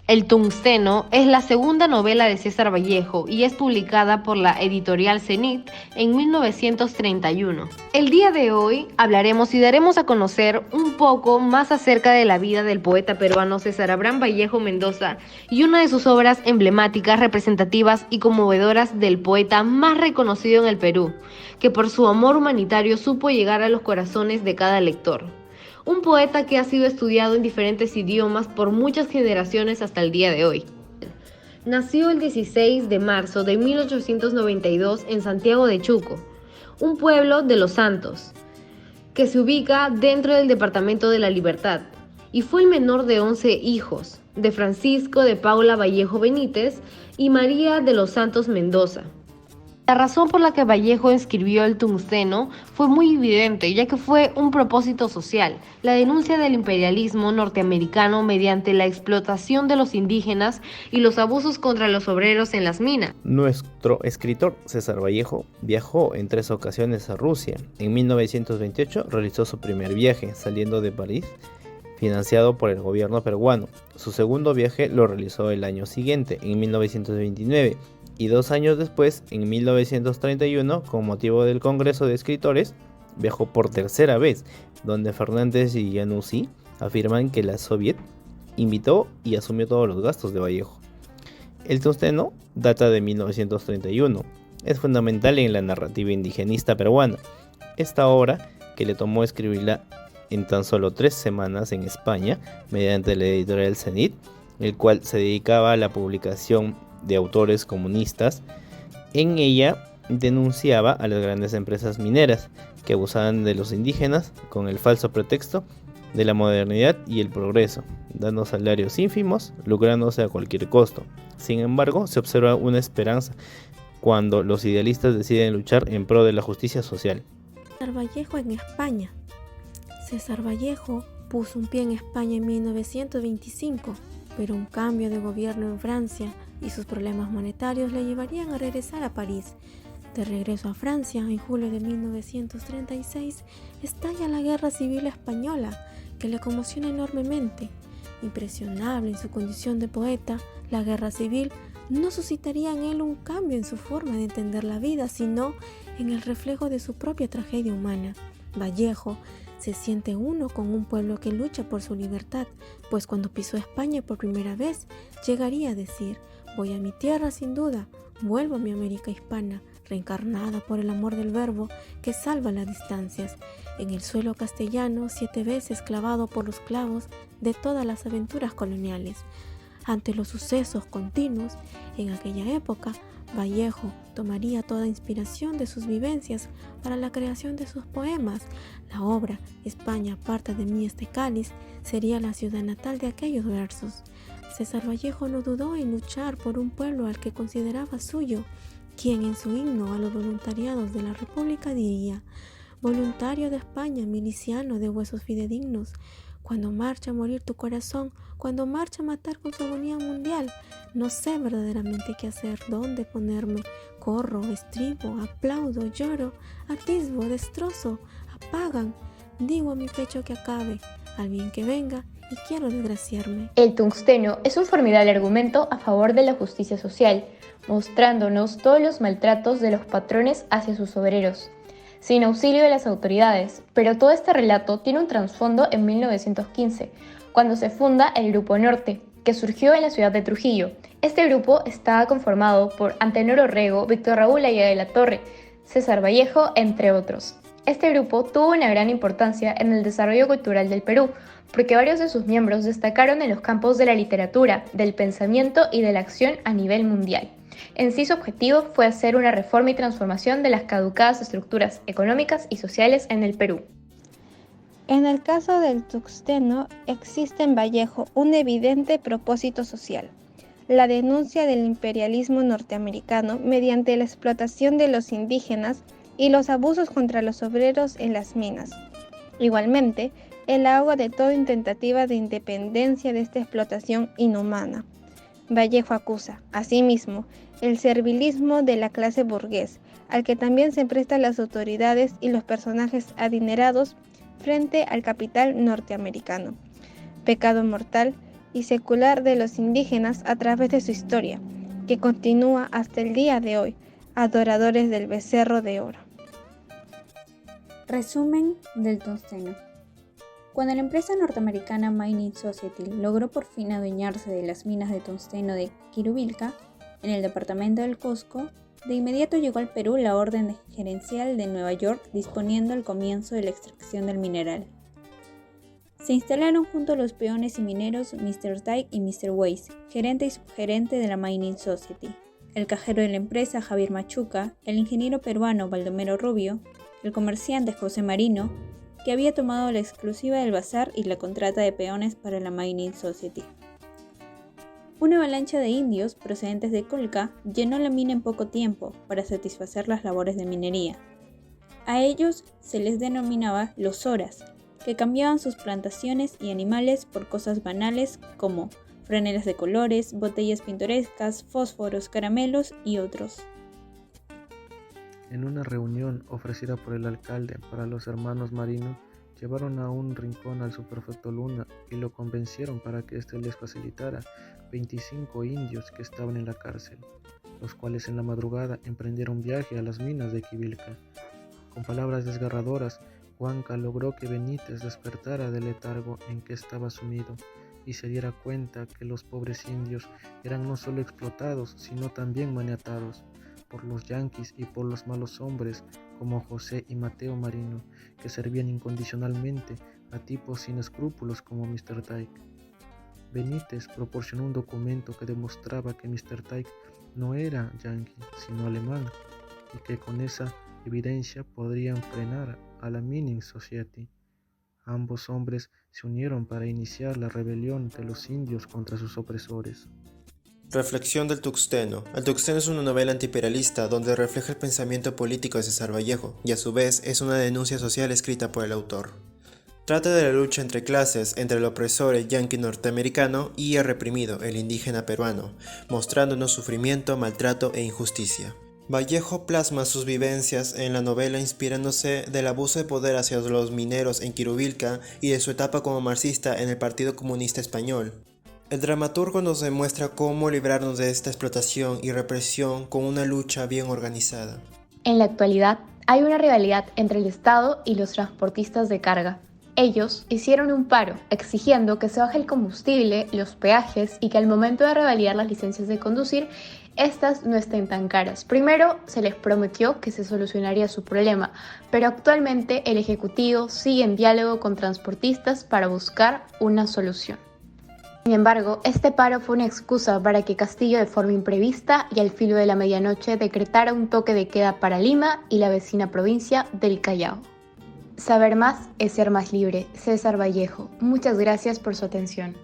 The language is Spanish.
El Tungsteno es la segunda novela de César Vallejo y es publicada por la editorial Zenit en 1931. El día de hoy hablaremos y daremos a conocer un poco más acerca de la vida del poeta peruano César Abraham Vallejo Mendoza y una de sus obras emblemáticas, representativas y conmovedoras del poeta más reconocido en el Perú, que por su amor humanitario supo llegar a los corazones de cada lector. Un poeta que ha sido estudiado en diferentes idiomas por muchas generaciones hasta el día de hoy. Nació el 16 de marzo de 1892 en Santiago de Chuco, un pueblo de Los Santos, que se ubica dentro del departamento de La Libertad, y fue el menor de 11 hijos, de Francisco de Paula Vallejo Benítez y María de los Santos Mendoza. La razón por la que Vallejo escribió El Tungsteno fue muy evidente, ya que fue un propósito social, la denuncia del imperialismo norteamericano mediante la explotación de los indígenas y los abusos contra los obreros en las minas. Nuestro escritor César Vallejo viajó en 3 ocasiones a Rusia. En 1928 realizó su primer viaje, saliendo de París, financiado por el gobierno peruano. Su segundo viaje lo realizó el año siguiente, en 1929. Y 2 años después, en 1931, con motivo del Congreso de Escritores, viajó por tercera vez, donde Fernández y Januzzi afirman que la Soviet invitó y asumió todos los gastos de Vallejo. El Tungsteno data de 1931. Es fundamental en la narrativa indigenista peruana. Esta obra, que le tomó escribirla en tan solo 3 semanas en España, mediante la editorial Zenit, el cual se dedicaba a la publicación de autores comunistas, en ella denunciaba a las grandes empresas mineras que abusaban de los indígenas con el falso pretexto de la modernidad y el progreso, dando salarios ínfimos, lucrándose a cualquier costo. Sin embargo, se observa una esperanza cuando los idealistas deciden luchar en pro de la justicia social. César Vallejo en España. César Vallejo puso un pie en España en 1925, pero un cambio de gobierno en Francia y sus problemas monetarios le llevarían a regresar a París. De regreso a Francia, en julio de 1936, estalla la Guerra Civil Española, que le conmociona enormemente. Impresionable en su condición de poeta, la Guerra Civil no suscitaría en él un cambio en su forma de entender la vida, sino en el reflejo de su propia tragedia humana. Vallejo se siente uno con un pueblo que lucha por su libertad, pues cuando pisó España por primera vez, llegaría a decir: voy a mi tierra sin duda, vuelvo a mi América hispana, reencarnada por el amor del verbo que salva las distancias. En el suelo castellano, 7 veces clavado por los clavos de todas las aventuras coloniales. Ante los sucesos continuos, en aquella época, Vallejo tomaría toda inspiración de sus vivencias para la creación de sus poemas. La obra España, aparta de mí este cáliz sería la ciudad natal de aquellos versos. César Vallejo no dudó en luchar por un pueblo al que consideraba suyo, quien en su himno a los voluntariados de la República diría: voluntario de España, miliciano de huesos fidedignos, cuando marcha a morir tu corazón, cuando marcha a matar con su agonía mundial, no sé verdaderamente qué hacer, dónde ponerme, corro, estribo, aplaudo, lloro, atisbo, destrozo, apagan, digo a mi pecho que acabe, al bien que venga, y quiero desgraciarme. El Tungsteno es un formidable argumento a favor de la justicia social, mostrándonos todos los maltratos de los patrones hacia sus obreros, sin auxilio de las autoridades. Pero todo este relato tiene un trasfondo en 1915, cuando se funda el Grupo Norte, que surgió en la ciudad de Trujillo. Este grupo estaba conformado por Antenor Orrego, Víctor Raúl Aya de la Torre, César Vallejo, entre otros. Este grupo tuvo una gran importancia en el desarrollo cultural del Perú, porque varios de sus miembros destacaron en los campos de la literatura, del pensamiento y de la acción a nivel mundial. En sí, su objetivo fue hacer una reforma y transformación de las caducadas estructuras económicas y sociales en el Perú. En el caso del Tungsteno existe en Vallejo un evidente propósito social: la denuncia del imperialismo norteamericano mediante la explotación de los indígenas y los abusos contra los obreros en las minas. Igualmente, el ahogo de toda tentativa de independencia de esta explotación inhumana. Vallejo acusa, asimismo, el servilismo de la clase burgués, al que también se prestan las autoridades y los personajes adinerados frente al capital norteamericano. Pecado mortal y secular de los indígenas a través de su historia, que continúa hasta el día de hoy, adoradores del becerro de oro. Resumen del tungsteno. Cuando la empresa norteamericana Mining Society logró por fin adueñarse de las minas de tungsteno de Quirubilca, en el departamento del Cusco, de inmediato llegó al Perú la orden gerencial de Nueva York disponiendo el comienzo de la extracción del mineral. Se instalaron junto a los peones y mineros Mr. Dyke y Mr. Weiss, gerente y subgerente de la Mining Society, el cajero de la empresa Javier Machuca, el ingeniero peruano Baldomero Rubio, el comerciante José Marino, que había tomado la exclusiva del bazar y la contrata de peones para la Mining Society. Una avalancha de indios procedentes de Colca llenó la mina en poco tiempo para satisfacer las labores de minería. A ellos se les denominaba los soras, que cambiaban sus plantaciones y animales por cosas banales como franelas de colores, botellas pintorescas, fósforos, caramelos y otros. En una reunión ofrecida por el alcalde para los hermanos Marino, llevaron a un rincón al subprefecto Luna y lo convencieron para que éste les facilitara 25 indios que estaban en la cárcel, los cuales en la madrugada emprendieron viaje a las minas de Quivilca. Con palabras desgarradoras, Huanca logró que Benítez despertara del letargo en que estaba sumido y se diera cuenta que los pobres indios eran no solo explotados, sino también maniatados por los yanquis y por los malos hombres como José y Mateo Marino, que servían incondicionalmente a tipos sin escrúpulos como Mr. Dyke. Benítez proporcionó un documento que demostraba que Mr. Dyke no era yanqui, sino alemán, y que con esa evidencia podrían frenar a la Mining Society. Ambos hombres se unieron para iniciar la rebelión de los indios contra sus opresores. Reflexión del tungsteno. El tungsteno es una novela antiimperialista donde refleja el pensamiento político de César Vallejo y a su vez es una denuncia social escrita por el autor. Trata de la lucha entre clases, entre el opresor, el yanqui norteamericano, y el reprimido, el indígena peruano, mostrándonos sufrimiento, maltrato e injusticia. Vallejo plasma sus vivencias en la novela inspirándose del abuso de poder hacia los mineros en Quirubilca y de su etapa como marxista en el Partido Comunista Español. El dramaturgo nos demuestra cómo librarnos de esta explotación y represión con una lucha bien organizada. En la actualidad, hay una rivalidad entre el Estado y los transportistas de carga. Ellos hicieron un paro, exigiendo que se baje el combustible, los peajes y que al momento de revalidar las licencias de conducir, estas no estén tan caras. Primero, se les prometió que se solucionaría su problema, pero actualmente el Ejecutivo sigue en diálogo con transportistas para buscar una solución. Sin embargo, este paro fue una excusa para que Castillo de forma imprevista y al filo de la medianoche decretara un toque de queda para Lima y la vecina provincia del Callao. Saber más es ser más libre. César Vallejo. Muchas gracias por su atención.